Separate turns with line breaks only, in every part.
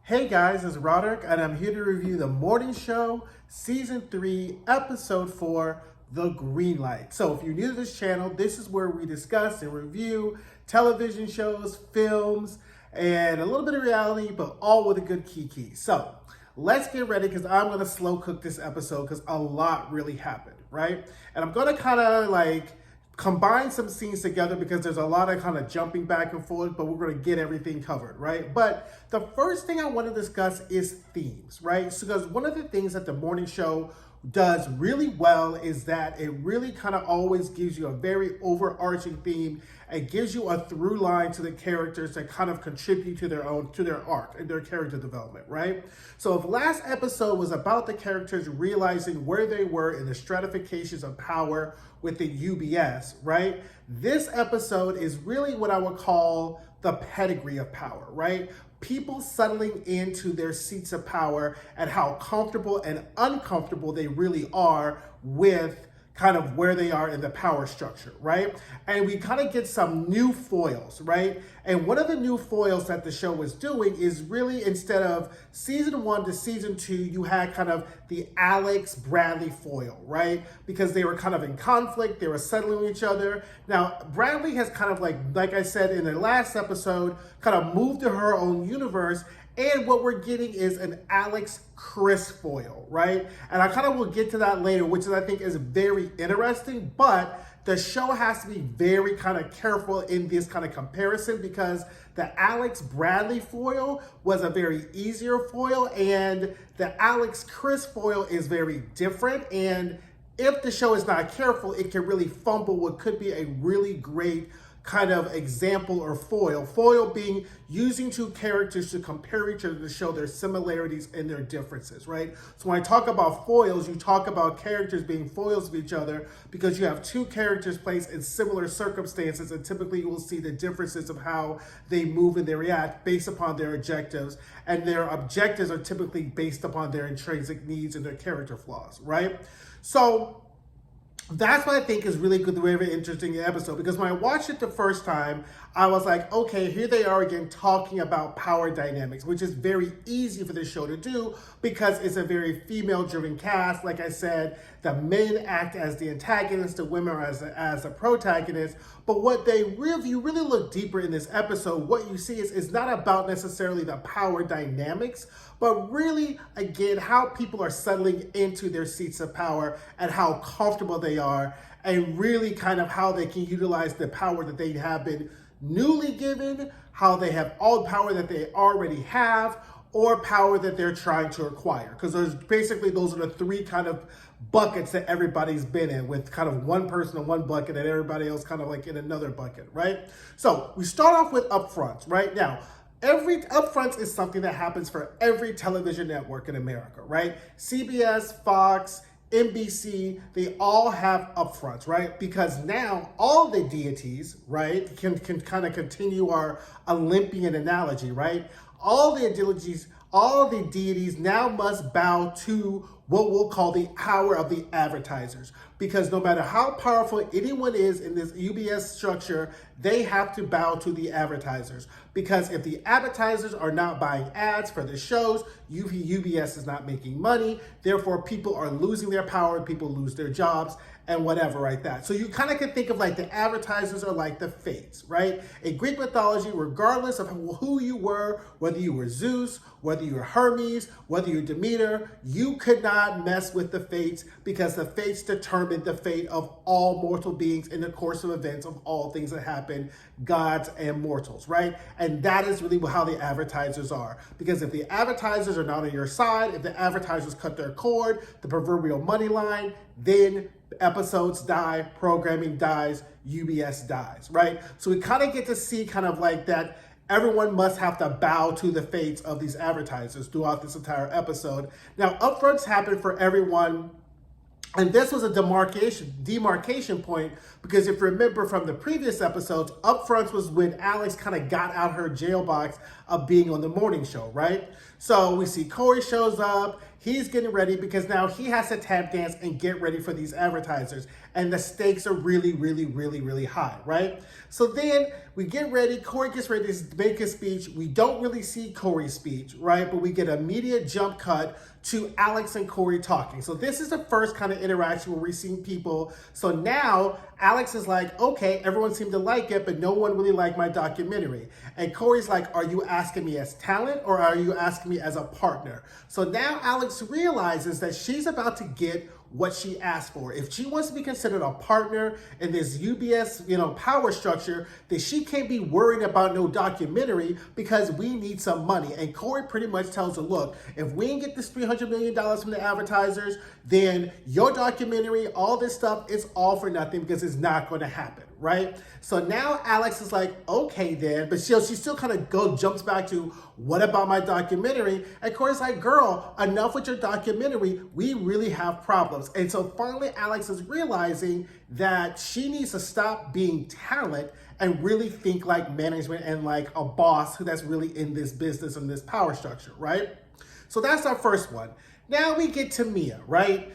Hey guys, it's Roderick, and I'm here to review The Morning Show, Season 3, Episode 4, The Green Light. So if you're new to this channel, this is where we discuss and review television shows, films, and a little bit of reality, but all with a good kiki. So let's get ready because I'm going to slow cook this episode because a lot really happened, right? And I'm going to kind of combine some scenes together because there's a lot of kind of jumping back and forth, but we're going to get everything covered, right? But the first thing I want to discuss is themes, right? So because one of the things that the morning show does really well is that it really kind of always gives you a very overarching theme. It gives you a through line to the characters that kind of contribute to their arc and their character development, right? So if last episode was about the characters realizing where they were in the stratifications of power within UBS, right? This episode is really what I would call the pedigree of power, right? People settling into their seats of power and how comfortable and uncomfortable they really are with kind of where they are in the power structure, right? And we kind of get some new foils, right? And one of the new foils that the show was doing is really, instead of season 1 to season 2, you had kind of the Alex Bradley foil, right? Because they were kind of in conflict, they were settling each other. Now, Bradley has kind of like I said in the last episode, kind of moved to her own universe. And what we're getting is an Alex Chris foil, right? And I kind of will get to that later, which I think is very interesting, but the show has to be very kind of careful in this kind of comparison because the Alex Bradley foil was a very easier foil and the Alex Chris foil is very different. And if the show is not careful, it can really fumble what could be a really great kind of example or foil. Foil being using two characters to compare each other to show their similarities and their differences, right? So when I talk about foils, you talk about characters being foils of each other because you have two characters placed in similar circumstances, and typically you will see the differences of how they move and they react based upon their objectives, and their objectives are typically based upon their intrinsic needs and their character flaws, right? So that's what I think is really good, the very interesting episode, because when I watched it the first time, I was like, okay, here they are again talking about power dynamics, which is very easy for the show to do because it's a very female-driven cast. Like I said, the men act as the antagonists, the women are as the protagonists. But what they really, you really look deeper in this episode, what you see is not about necessarily the power dynamics, but really, again, how people are settling into their seats of power and how comfortable they are, and really kind of how they can utilize the power that they have been newly given, how they have all the power that they already have, or power that they're trying to acquire. Because those are the three kind of buckets that everybody's been in, with kind of one person in one bucket and everybody else kind of like in another bucket, right? So we start off with Upfronts, right? Now, every Upfronts is something that happens for every television network in America, right? CBS, Fox, NBC, they all have Upfronts, right? Because now all the deities, right, can kind of continue our Olympian analogy, right? All the deities now must bow to what we'll call the power of the advertisers. Because no matter how powerful anyone is in this UBS structure, they have to bow to the advertisers. Because if the advertisers are not buying ads for the shows, UBS is not making money. Therefore, people are losing their power, people lose their jobs, and whatever like that. So you kind of can think of like the advertisers are like the fates, right? In Greek mythology, regardless of who you were, whether you were Zeus, whether you were Hermes, whether you're Demeter, you could not mess with the fates because the fates determine the fate of all mortal beings in the course of events of all things that happen, gods and mortals, right? And that is really how the advertisers are. Because if the advertisers are not on your side, if the advertisers cut their cord, the proverbial money line, then episodes die, programming dies, UBS dies, right? So we kind of get to see kind of like that everyone must have to bow to the fates of these advertisers throughout this entire episode. Now, Upfronts happen for everyone, and this was a demarcation point, because if you remember from the previous episodes, Upfronts was when Alex kind of got out her jail box of being on the morning show, right? So we see Corey shows up. he's getting ready because now he has to tap dance and get ready for these advertisers. And the stakes are really, really, really, really high, right? So then we get ready. Corey gets ready to make his speech. We don't really see Corey's speech, right? But we get an immediate jump cut to Alex and Corey talking. So this is the first kind of interaction where we're seeing people. So now Alex is like, okay, everyone seemed to like it, but no one really liked my documentary. And Corey's like, are you asking me as talent or are you asking me as a partner? So now Alex realizes that she's about to get what she asked for. If she wants to be considered a partner in this UBS, power structure, then she can't be worried about no documentary because we need some money. And Corey pretty much tells her, look, if we didn't get this $300 million from the advertisers, then your documentary, all this stuff, it's all for nothing because it's not going to happen, right? So now Alex is like, okay then, but she still kind of jumps back to, what about my documentary? And Corey's like, girl, enough with your documentary. We really have problems. And so finally, Alex is realizing that she needs to stop being talent and really think like management and like a boss who that's really in this business and this power structure, right? So that's our first one. Now we get to Mia, right?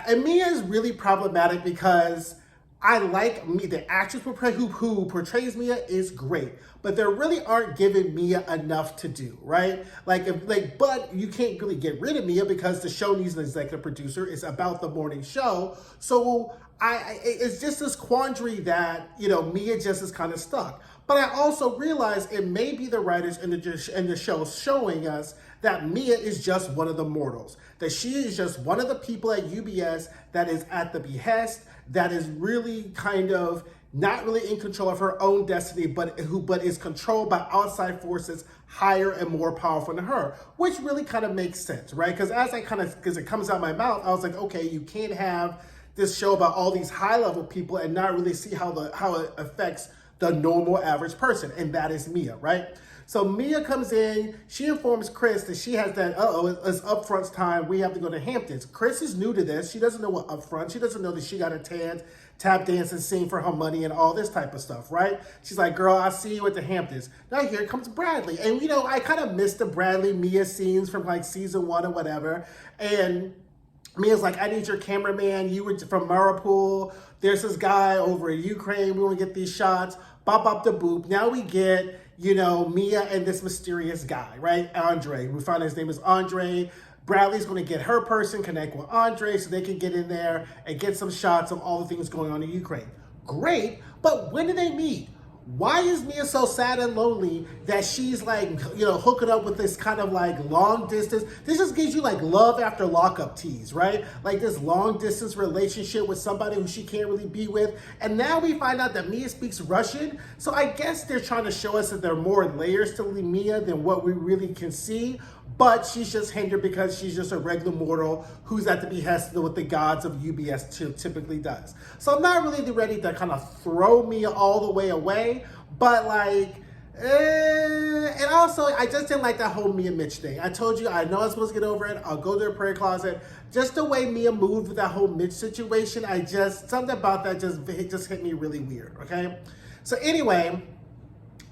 And Mia is really problematic because I like Mia. The actress who portrays Mia is great, but they really aren't giving Mia enough to do, right? But you can't really get rid of Mia because the show needs an executive producer. It's about the morning show, so it's just this quandary that Mia just is kind of stuck. But I also realize it may be the writers in the show showing us that Mia is just one of the mortals, that she is just one of the people at UBS that is at the behest, that is really kind of not really in control of her own destiny, but is controlled by outside forces higher and more powerful than her, which really kind of makes sense, right? Because because it comes out of my mouth, I was like, okay, you can't have this show about all these high-level people and not really see how it affects the normal average person, and that is Mia, right? So Mia comes in, she informs Chris that she has that, it's Upfronts time, we have to go to Hamptons. Chris is new to this, she doesn't know what Upfront, she doesn't know that she got a tap dance and sing for her money and all this type of stuff, right? She's like, girl, I'll see you at the Hamptons. Now here comes Bradley. And I kind of missed the Bradley Mia scenes from like season 1 or whatever. And Mia's like, I need your cameraman, you were from Mariupol, there's this guy over in Ukraine, we want to get these shots, bop, bop, the boop. Now we get, Mia and this mysterious guy, right? Andre. We find his name is Andre. Bradley's going to get her person, connect with Andre so they can get in there and get some shots of all the things going on in Ukraine. Great, but when do they meet? Why is Mia so sad and lonely that she's like, hooking up with this kind of like long distance? This just gives you like love after lockup tease, right? Like this long distance relationship with somebody who she can't really be with. And now we find out that Mia speaks Russian. So I guess they're trying to show us that there are more layers to Mia than what we really can see. But she's just hindered because she's just a regular mortal who's at the behest of what the gods of UBS typically does. So I'm not really ready to kind of throw Mia all the way away, but and also I just didn't like that whole Mia Mitch thing. I told you I know I'm supposed to get over it. I'll go to the prayer closet. Just the way Mia moved with that whole Mitch situation, something about that just hit me really weird, okay? So anyway,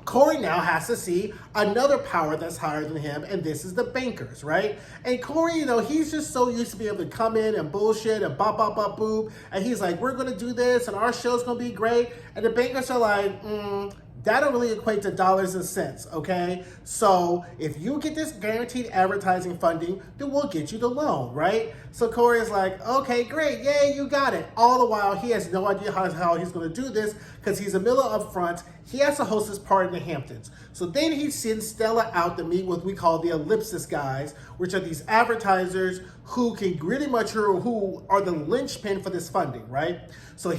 Corey now has to see another power that's higher than him, and this is the bankers, right? And Corey, he's just so used to be able to come in and bullshit and bop, bop, bop, boop, and he's like, we're going to do this, and our show's going to be great, and the bankers are like, that don't really equate to dollars and cents, okay? So if you get this guaranteed advertising funding, then we'll get you the loan, right? So Corey is like, okay, great, yay, you got it. All the while, he has no idea how he's going to do this because he's a middle Upfront. He has to host his party in the Hamptons. So then he sends Stella out to meet what we call the Ellipsis guys, which are these advertisers who can pretty much, who are the linchpin for this funding, right? So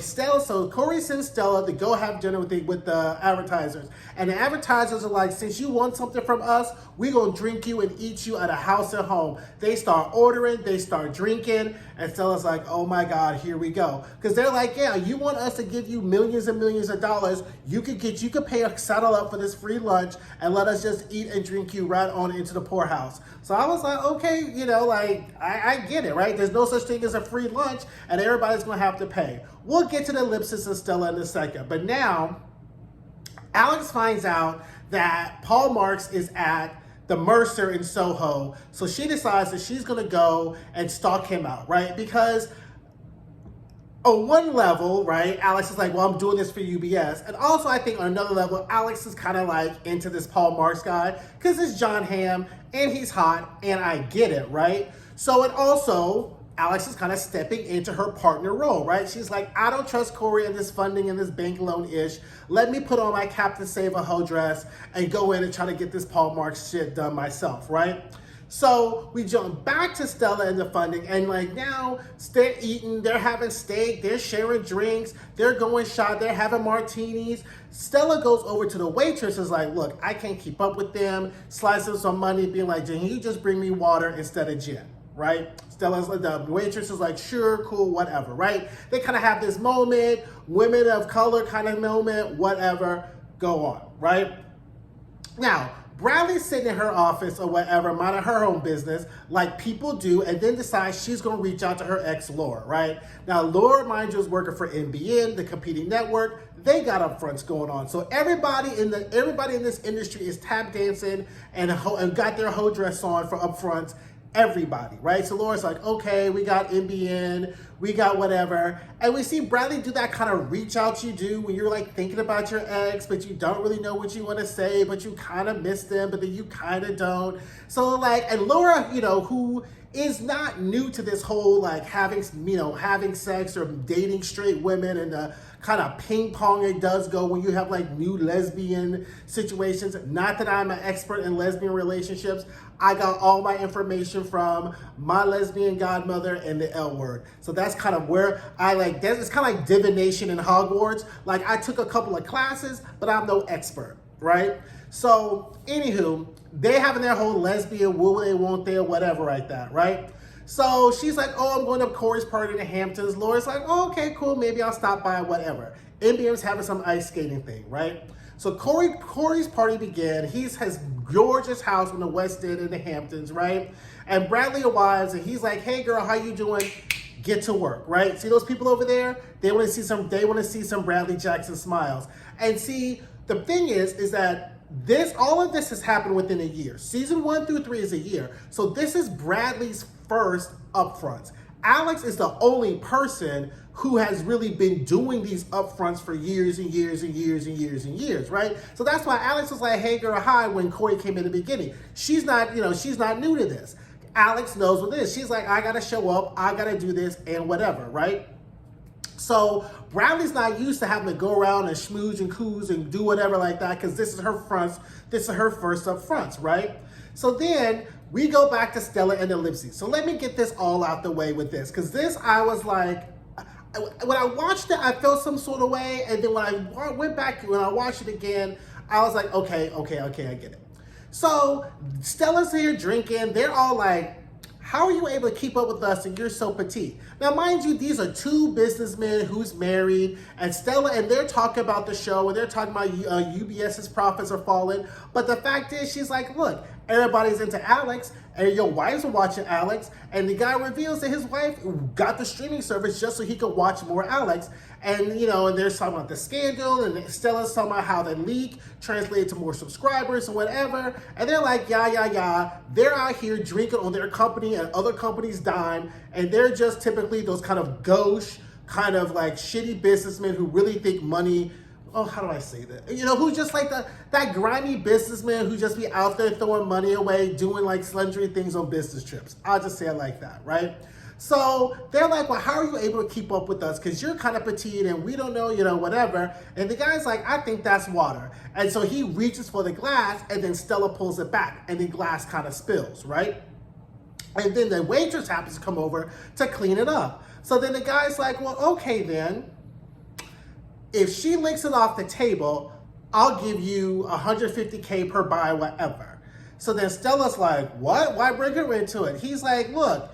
Corey sends Stella to go have dinner with the advertisers. And the advertisers are like, since you want something from us, we're going to drink you and eat you at a house at home. They start ordering, they start drinking, and Stella's like, oh my God, here we go. Because they're like, yeah, you want us to give you millions and millions of dollars, you could settle up for this free lunch and let us just eat and drink you right on into the poorhouse. So I was like, okay, I get it, right? There's no such thing as a free lunch and everybody's going to have to pay. We'll get to the Ellipsis and Stella in a second. But now, Alex finds out that Paul Marks is at the Mercer in Soho. So she decides that she's gonna go and stalk him out, right? Because on one level, right, Alex is like, well, I'm doing this for UBS. And also, I think on another level, Alex is kind of like into this Paul Marks guy because it's John Hamm and he's hot and I get it, right? So, and also, Alex is kind of stepping into her partner role, right? She's like, I don't trust Corey in this funding and this bank loan-ish. Let me put on my Captain Save-A-Ho dress and go in and try to get this Paul Marks shit done myself, right? So we jump back to Stella and the funding, and like now they're eating, they're having steak, they're sharing drinks, they're going shot, they're having martinis. Stella goes over to the waitress and is like, look, I can't keep up with them, slices them some money, being like, can you just bring me water instead of gin, right? Stella's like, the waitress is like, sure, cool, whatever, right? They kind of have this moment, women of color kind of moment, whatever, go on, right? Now, Bradley's sitting in her office or whatever, minding her own business, like people do, and then decides she's going to reach out to her ex, Laura, right? Now, Laura, mind you, is working for NBN, the competing network. They got upfronts going on. So everybody in this industry is tap dancing and got their whole dress on for upfronts. Everybody, right? So Laura's like, okay, we got NBN, we got whatever. And we see Bradley do that kind of reach out you do when you're like thinking about your ex, but you don't really know what you want to say, but you kind of miss them, but then you kind of don't. So like, and Laura, you know, who is not new to this whole like having sex or dating straight women and the kind of ping pong it does go when you have like new lesbian situations. Not that I'm an expert in lesbian relationships. I got all my information from my lesbian godmother and the L Word. So that's kind of where I like, it's kind of like divination in Hogwarts. Like I took a couple of classes, but I'm no expert, right? So anywho, they having their whole lesbian will they, won't they, or whatever like that, right? So she's like, oh, I'm going to Corey's party in the Hamptons. Laura's like, oh, okay, cool, maybe I'll stop by, whatever. NBM's having some ice skating thing, right? So Corey's party began. He has gorgeous house in the West End in the Hamptons, right? And Bradley arrives and he's like, hey girl, how you doing? Get to work, right? See those people over there? They want to see some Bradley Jackson smiles. And see, the thing is that all of this has happened within a year. Season 1 through 3 is a year. So this is Bradley's first upfronts. Alex is the only person who has really been doing these upfronts for years and years and years and years and years, right? So that's why Alex was like, hey girl, hi, when Corey came in the beginning. She's not new to this. Alex knows what it is. She's like, I gotta show up, I gotta do this and whatever, right? So Bradley's not used to having to go around and schmooze and coos and do whatever like that because this is her first upfronts, right? So then we go back to Stella and Ellipses. So let me get this all out the way with this because this I was like, when I watched it, I felt some sort of way. And then when I went back, when I watched it again, I was like, okay, I get it. So Stella's here drinking. They're all like, how are you able to keep up with us and you're so petite? Now, mind you, these are two businessmen who's married, and Stella, and they're talking about the show, and they're talking about UBS's profits are falling. But the fact is, she's like, look, everybody's into Alex, and your wives are watching Alex, and the guy reveals that his wife got the streaming service just so he could watch more Alex. And, and they're talking about the scandal, and Stella's talking about how the leak translated to more subscribers and whatever. And they're like, yeah. They're out here drinking on their company and other companies' dime, and they're just typically those kind of gauche, kind of like shitty businessmen who really think money, how do I say that? Who just like that grimy businessman who just be out there throwing money away, doing like sundry things on business trips. I'll just say it like that, right? So they're like, well, how are you able to keep up with us? Because you're kind of petite and we don't know, whatever. And the guy's like, I think that's water. And so he reaches for the glass and then Stella pulls it back and the glass kind of spills, right? And then the waitress happens to come over to clean it up. So then the guy's like, well, okay then. If she licks it off the table, I'll give you $150K per buy, whatever. So then Stella's like, what? Why bring her into it? He's like, look,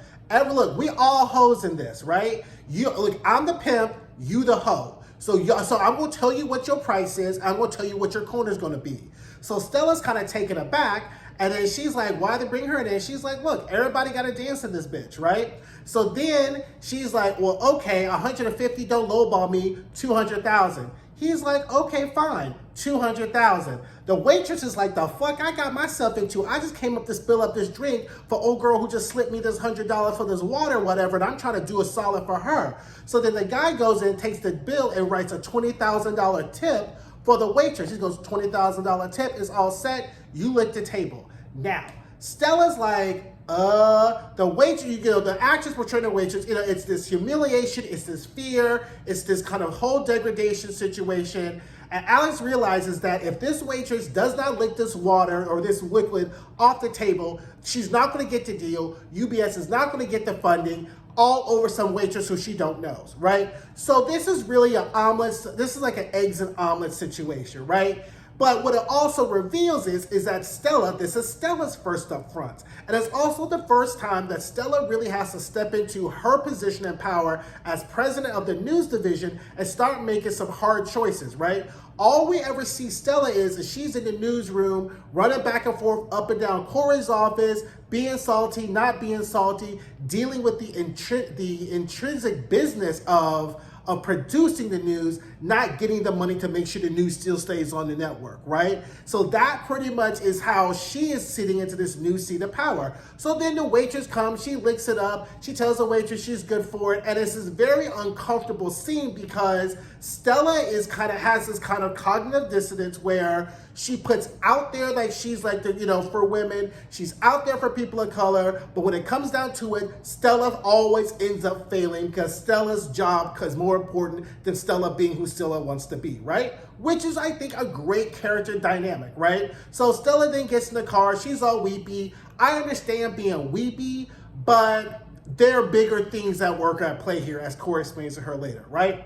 we all hoes in this, right? Look, I'm the pimp, you the hoe. So I'm gonna tell you what your price is. I'm gonna tell you what your corner's gonna be. So Stella's kind of taken aback, and then she's like, why they bring her in? She's like, look, everybody got to dance in this bitch, right? So then she's like, well, okay, 150, don't lowball me, 200,000. He's like, okay, fine, 200,000. The waitress is like, the fuck I got myself into? I just came up to spill up this drink for old girl who just slipped me this $100 for this water or whatever, and I'm trying to do a solid for her. So then the guy goes in, takes the bill, and writes a $20,000 tip for the waitress. He goes, $20,000 tip is all set. You lick the table. Now, Stella's like, the waitress, the actress portraying the waitress, it's this humiliation, it's this fear, it's this kind of whole degradation situation. And Alex realizes that if this waitress does not lick this water or this liquid off the table, she's not going to get the deal. UBS is not going to get the funding, all over some waitress who she don't know, right? So this is really an omelet. This is like an eggs and omelet situation, right? But what it also reveals is that Stella, this is Stella's first Upfronts. And it's also the first time that Stella really has to step into her position and power as president of the news division and start making some hard choices, right? All we ever see Stella is she's in the newsroom, running back and forth up and down Corey's office, being salty, not being salty, dealing with the intrinsic business of producing the news, not getting the money to make sure the news still stays on the network, right? So that pretty much is how she is sitting into this new seat of power. So then the waitress comes, she licks it up, she tells the waitress she's good for it, and it's this very uncomfortable scene because Stella has this kind of cognitive dissonance where she puts out there like she's like for women, she's out there for people of color, but when it comes down to it, Stella always ends up failing because Stella's job is more important than Stella being who Stella wants to be, right? Which is, I think, a great character dynamic, right? So Stella then gets in the car, she's all weepy. I understand being weepy, but there are bigger things that work at play here, as Corey explains to her later, right?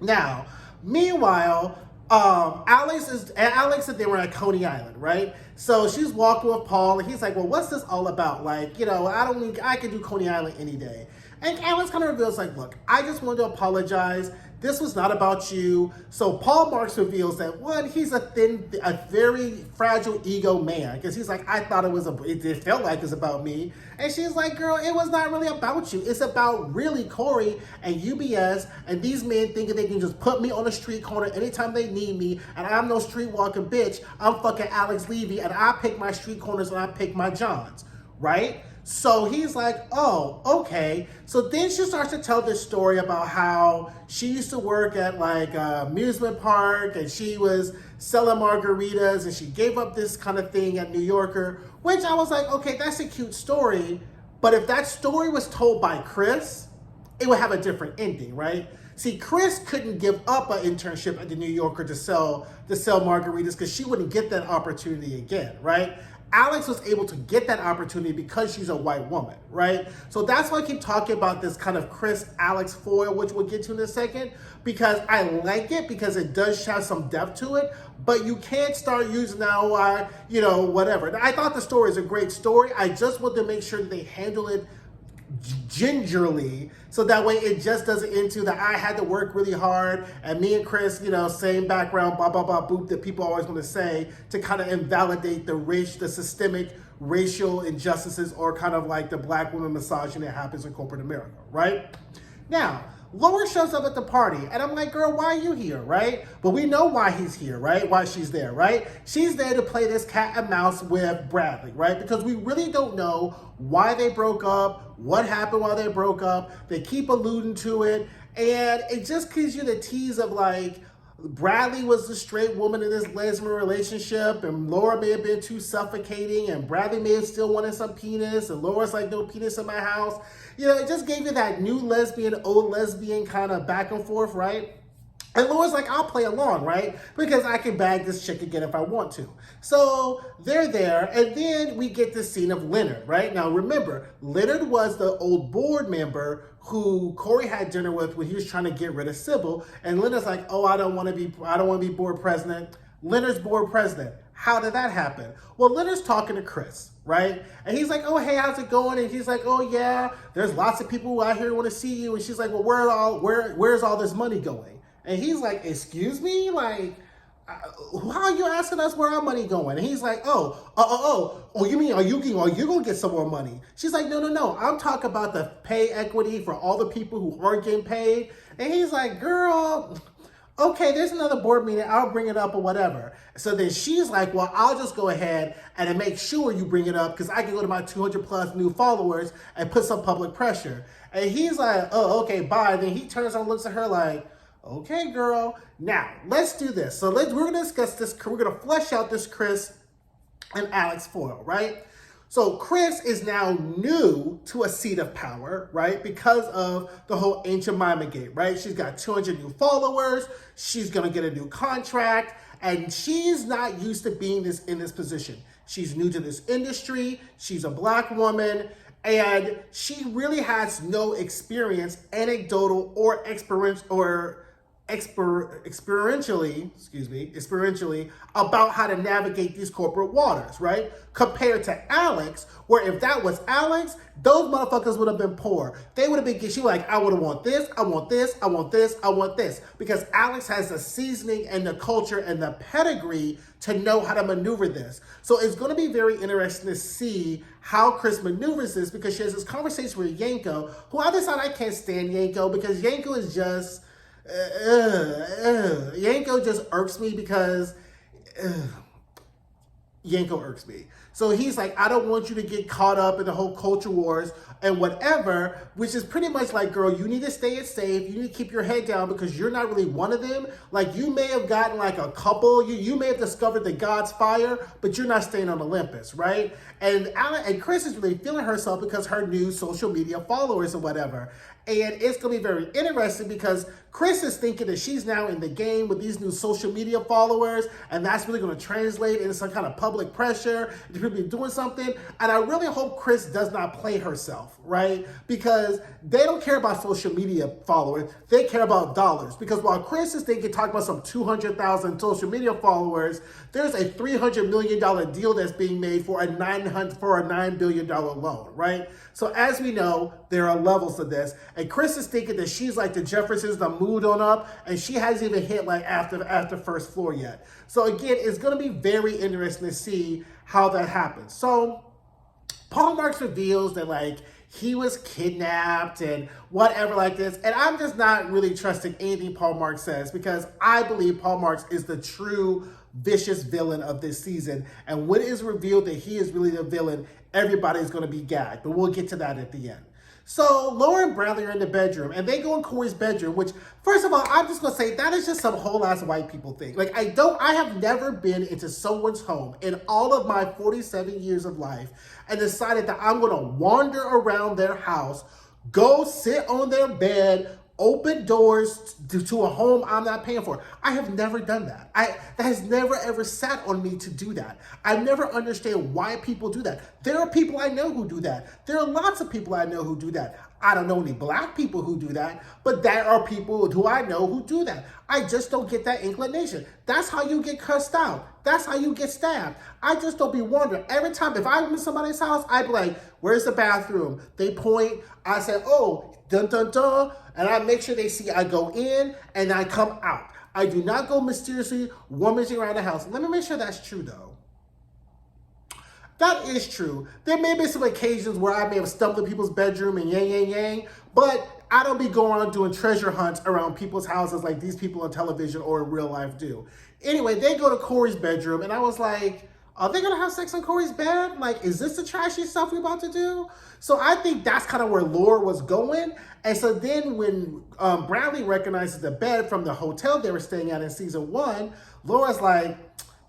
Now, meanwhile, Alex and they were at Coney Island, right? So she's walking with Paul, and he's like, well, what's this all about? Like, I can do Coney Island any day. And Alex kind of reveals, like, look, I just wanted to apologize. This was not about you. So Paul Marks reveals that, one, he's a very fragile ego man. Because he's like, I thought it felt like it was about me. And she's like, girl, it was not really about you. It's about really Corey and UBS and these men thinking they can just put me on a street corner anytime they need me. And I'm no street walking bitch. I'm fucking Alex Levy, and I pick my street corners and I pick my Johns, right? So he's like, oh, okay. So then she starts to tell this story about how she used to work at like an amusement park and she was selling margaritas and she gave up this kind of thing at New Yorker, which I was like, okay, that's a cute story. But if that story was told by Chris, it would have a different ending, right? See, Chris couldn't give up an internship at the New Yorker to sell margaritas because she wouldn't get that opportunity again, right? Alex was able to get that opportunity because she's a white woman, right? So that's why I keep talking about this kind of Chris-Alex foil, which we'll get to in a second, because I like it because it does have some depth to it, but you can't start using now, whatever. I thought the story is a great story. I just want to make sure that they handle it gingerly, so that way it just doesn't into that I had to work really hard and me and Chris, same background, blah, blah, blah, boop, that people always want to say to kind of invalidate the systemic racial injustices or kind of like the black woman misogyny that happens in corporate America, right? Now, Laura shows up at the party, and I'm like, girl, why are you here, right? But we know why he's here, right? Why she's there, right? She's there to play this cat and mouse with Bradley, right? Because we really don't know why they broke up, what happened while they broke up. They keep alluding to it, and it just gives you the tease of like, Bradley was the straight woman in this lesbian relationship, and Laura may have been too suffocating, and Bradley may have still wanted some penis, and Laura's like, no penis in my house. It just gave you that new lesbian, old lesbian kind of back and forth, right? And Laura's like, I'll play along, right? Because I can bag this chick again if I want to. So they're there, and then we get this scene of Leonard, right? Now remember, Leonard was the old board member who Corey had dinner with when he was trying to get rid of Sybil. And Leonard's like, oh, I don't want to be board president. Leonard's board president. How did that happen? Well, Leonard's talking to Chris, right? And he's like, oh, hey, how's it going? And he's like, oh, yeah, there's lots of people out here who want to see you. And she's like, well, where's all this money going? And he's like, excuse me? Like, how are you asking us where our money going? And he's like, oh, you mean, are you going to get some more money? She's like, no. I'm talking about the pay equity for all the people who aren't getting paid. And he's like, girl, okay, there's another board meeting, I'll bring it up or whatever. So then she's like, well, I'll just go ahead and make sure you bring it up because I can go to my 200 plus new followers and put some public pressure. And he's like, oh, okay, bye. And then he turns and looks at her like, okay, girl. Now, let's do this. So we're going to discuss this. We're going to flesh out this Chris and Alex foil, right? So Chris is now new to a seat of power, right? Because of the whole Aunt Jemima gate, right? She's got 200 new followers. She's going to get a new contract. And she's not used to being in this position. She's new to this industry. She's a Black woman. And she really has no experience, anecdotal or experientially about how to navigate these corporate waters, right? Compared to Alex, where if that was Alex, those motherfuckers would have been poor. They would have been, she like, I would have want this, I want this, I want this, I want this. Because Alex has the seasoning and the culture and the pedigree to know how to maneuver this. So it's going to be very interesting to see how Chris maneuvers this because she has this conversation with Yanko, who I decide I can't stand Yanko because Yanko is just, Yanko just irks me because Yanko irks me. So he's like, I don't want you to get caught up in the whole culture wars and whatever, which is pretty much like, girl, you need to stay safe. You need to keep your head down because you're not really one of them. Like you may have gotten like a couple, you may have discovered the God's fire, but you're not staying on Olympus, right? And Chris is really feeling herself because her new social media followers or whatever. And it's going to be very interesting because Chris is thinking that she's now in the game with these new social media followers, and that's really going to translate into some kind of public pressure to people be doing something. And I really hope Chris does not play herself, right? Because they don't care about social media followers. They care about dollars. Because while Chris is talking about some 200,000 social media followers, there's a $300 million deal that's being made for a $9 billion loan, right? So as we know, there are levels to this. And Chris is thinking that she's like the Jeffersons, the mood on up, and she hasn't even hit like after first floor yet. So again, it's going to be very interesting to see how that happens. So Paul Marks reveals that like he was kidnapped and whatever like this. And I'm just not really trusting anything Paul Marks says because I believe Paul Marks is the true vicious villain of this season. And when it is revealed that he is really the villain, everybody's going to be gagged. But we'll get to that at the end. So Laura and Bradley are in the bedroom and they go in Corey's bedroom, which first of all, I'm just going to say that is just some whole ass white people thing. Like I have never been into someone's home in all of my 47 years of life and decided that I'm going to wander around their house, go sit on their bed, open doors to a home I'm not paying for. I have never done that. That has never ever sat on me to do that. I never understand why people do that. There are people I know who do that. There are lots of people I know who do that. I don't know any Black people who do that, but there are people who I know who do that. I just don't get that inclination. That's how you get cussed out. That's how you get stabbed. I just don't be wondering. Every time, if I'm in somebody's house, I'd be like, where's the bathroom? They point, I say, oh, dun, dun, dun, and I make sure they see I go in and I come out. I do not go mysteriously rummaging around the house. Let me make sure that's true, though. That is true. There may be some occasions where I may have stumped in people's bedroom and yang, but I don't be going around doing treasure hunts around people's houses like these people on television or in real life do. Anyway, they go to Corey's bedroom, and I was like, are they going to have sex on Corey's bed? Like, is this the trashy stuff we're about to do? So I think that's kind of where Laura was going. And so then when Bradley recognizes the bed from the hotel they were staying at in season 1, Laura's like,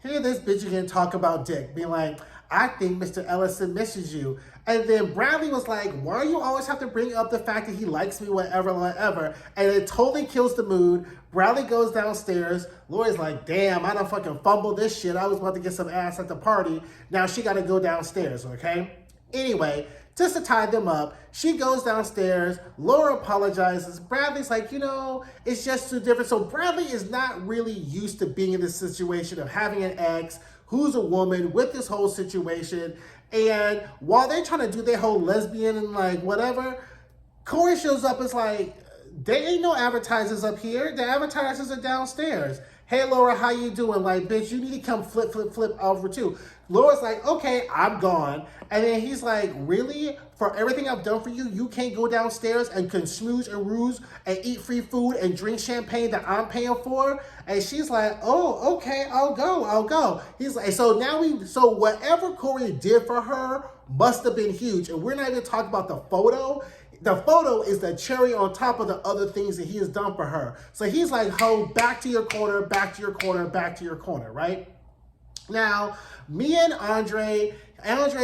here this bitch again talk about dick. Being like, I think Mr. Ellison misses you. And then Bradley was like, why do you always have to bring up the fact that he likes me, whatever. And it totally kills the mood. Bradley goes downstairs. Laura's like, damn, I done fucking fumbled this shit. I was about to get some ass at the party. Now she got to go downstairs, okay? Anyway, just to tie them up, she goes downstairs. Laura apologizes. Bradley's like, it's just too different. So Bradley is not really used to being in this situation of having an ex who's a woman with this whole situation. And while they're trying to do their whole lesbian and like whatever, Corey shows up. It's like, there ain't no advertisers up here. The advertisers are downstairs. hey, Laura, how you doing? Like, bitch, you need to come flip over too. Laura's like, okay, I'm gone. And then he's like, really? For everything I've done for you, you can't go downstairs and can smooch and ruse and eat free food and drink champagne that I'm paying for? And she's like, oh, okay, I'll go. He's like, so whatever Corey did for her must have been huge. And we're not even talking about the photo. The photo is the cherry on top of the other things that he has done for her. So he's like, ho, back to your corner, right? Now, Mia and Andre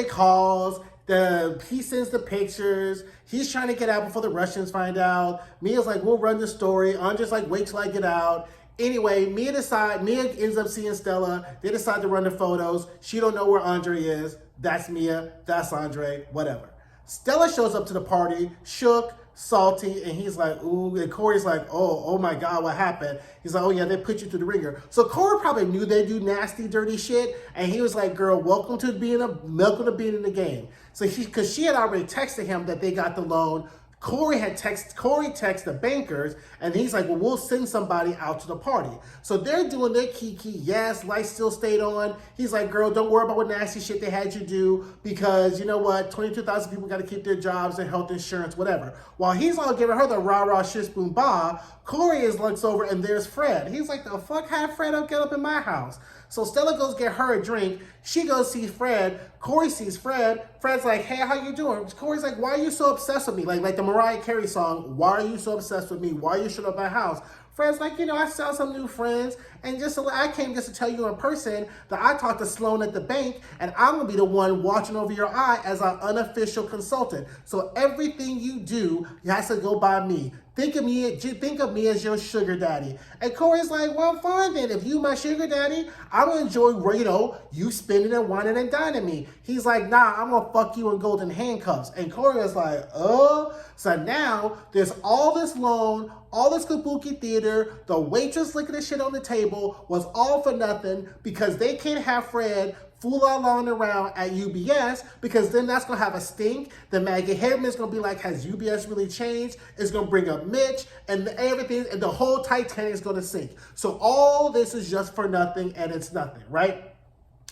calls, he sends the pictures, he's trying to get out before the Russians find out. Mia's like, we'll run the story. Andre's like, wait till I get out. Anyway, Mia ends up seeing Stella. They decide to run the photos. She don't know where Andre is. That's Mia, that's Andre, whatever. Stella shows up to the party, shook, salty, and he's like, ooh, and Corey's like, oh my God, what happened? He's like, oh yeah, they put you through the ringer. So Corey probably knew they do nasty, dirty shit, and he was like, girl, welcome to being in the game. So because she had already texted him that they got the loan. Corey texted the bankers, and he's like, well, we'll send somebody out to the party. So they're doing their kiki. Yes, lights still stayed on. He's like, girl, don't worry about what nasty shit they had you do, because you know what? 22,000 people got to keep their jobs, their health insurance, whatever. While he's all giving her the rah-rah shish boom ba, Corey looks over, and there's Fred. He's like, the fuck had Fred get up in my house? So Stella goes get her a drink. She goes see Fred. Corey sees Fred. Fred's like, hey, how you doing? Corey's like, why are you so obsessed with me? Like the Mariah Carey song, why are you so obsessed with me? Why are you showing up at my house? Fred's like, I saw some new friends, and I came just to tell you in person that I talked to Sloan at the bank, and I'm going to be the one watching over your eye as our unofficial consultant. So everything you do has to go by me. Think of me as your sugar daddy. And Corey's like, well, fine then. If you my sugar daddy, I'm going to enjoy, you spending and whining and dining me. He's like, nah, I'm going to fuck you in golden handcuffs. And Corey was like, oh. So now there's all this loan, all this kabuki theater, the waitress licking the shit on the table was all for nothing because they can't have Fred fool-along around at UBS, because then that's going to have a stink. Then Maggie Haberman's going to be like, has UBS really changed? It's going to bring up Mitch, and everything, and the whole Titanic is going to sink. So all this is just for nothing, and it's nothing, right?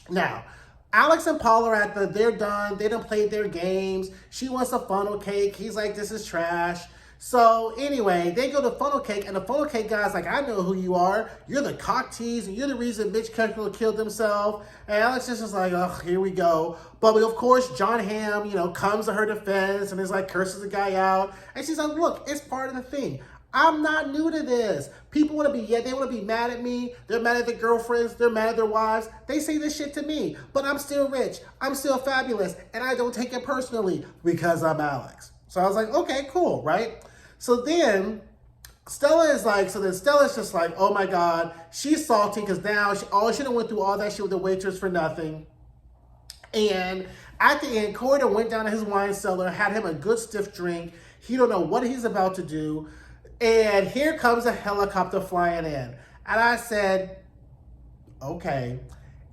Now, Alex and Paul are they're done. They done played their games. She wants a funnel cake. He's like, this is trash. So anyway, they go to funnel cake, and the funnel cake guy's like, I know who you are. You're the cock tease, and you're the reason Mitch Keckler killed himself. And Alex is just like, oh, here we go. But of course, John Hamm, comes to her defense and is like, curses the guy out. And she's like, look, it's part of the thing. I'm not new to this. People want to be mad at me. They're mad at their girlfriends. They're mad at their wives. They say this shit to me, but I'm still rich. I'm still fabulous. And I don't take it personally because I'm Alex. So I was like, okay, cool, right? So then Stella's just like, oh my God, she's salty because now she done went through all that shit with the waitress for nothing. And at the end, Corey went down to his wine cellar, had him a good stiff drink. He don't know what he's about to do. And here comes a helicopter flying in. And I said, okay.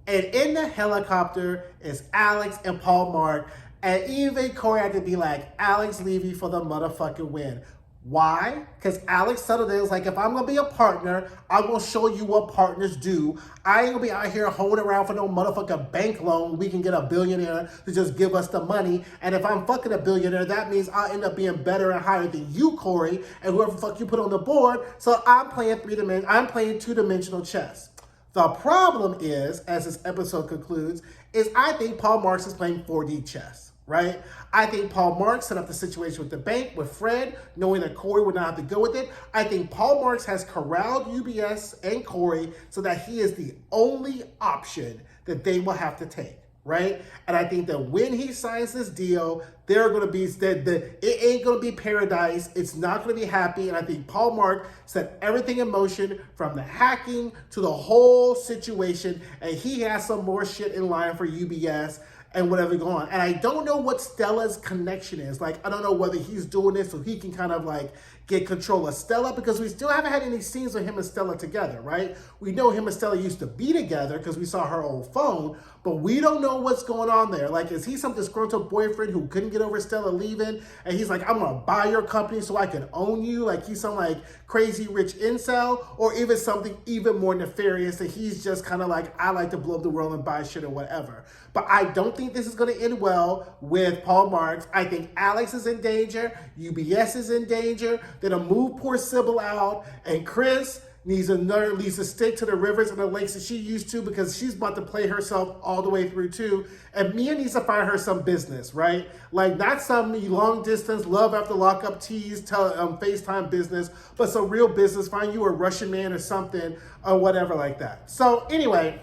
And in the helicopter is Alex and Paul Mark. And even Corey had to be like, Alex Levy for the motherfucking win. Why? Because Alex settled it. Was like, if I'm going to be a partner, I'm going to show you what partners do. I ain't going to be out here holding around for no motherfucking bank loan. We can get a billionaire to just give us the money. And if I'm fucking a billionaire, that means I'll end up being better and higher than you, Corey, and whoever the fuck you put on the board. So I'm playing two-dimensional chess. The problem is, as this episode concludes, is I think Paul Marks is playing 4D chess. Right? I think Paul Marks set up the situation with the bank, with Fred, knowing that Corey would not have to go with it. I think Paul Marks has corralled UBS and Corey so that he is the only option that they will have to take, right? And I think that when he signs this deal, it ain't going to be paradise. It's not going to be happy. And I think Paul Mark set everything in motion from the hacking to the whole situation. And he has some more shit in line for UBS and whatever going on. And I don't know what Stella's connection is. Like, I don't know whether he's doing this so he can kind of like get control of Stella, because we still haven't had any scenes with him and Stella together, right? We know him and Stella used to be together because we saw her old phone, but we don't know what's going on there. Like, is he some disgruntled boyfriend who couldn't get over Stella leaving, and he's like, I'm gonna buy your company so I can own you? Like, he's some like crazy rich incel, or even something even more nefarious that he's just kind of like, I like to blow up the world and buy shit or whatever. But I don't think this is going to end well with Paul Marks. I think Alex is in danger. UBS is in danger. They're going to move poor Sybil out. And Chris needs to stick to the rivers and the lakes that she used to, because she's about to play herself all the way through too. And Mia needs to find her some business, right? Like, not some long distance love after lockup tease, FaceTime business, but some real business. Find you a Russian man or something or whatever like that. So anyway,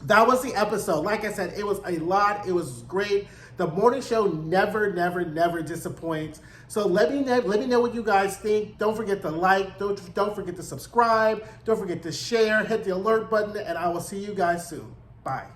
that was the episode. Like I said, it was a lot. It was great. The morning show never disappoints. So let me know what you guys think. Don't forget to like. Don't forget to subscribe. Don't forget to share. Hit the alert button, and I will see you guys soon. Bye.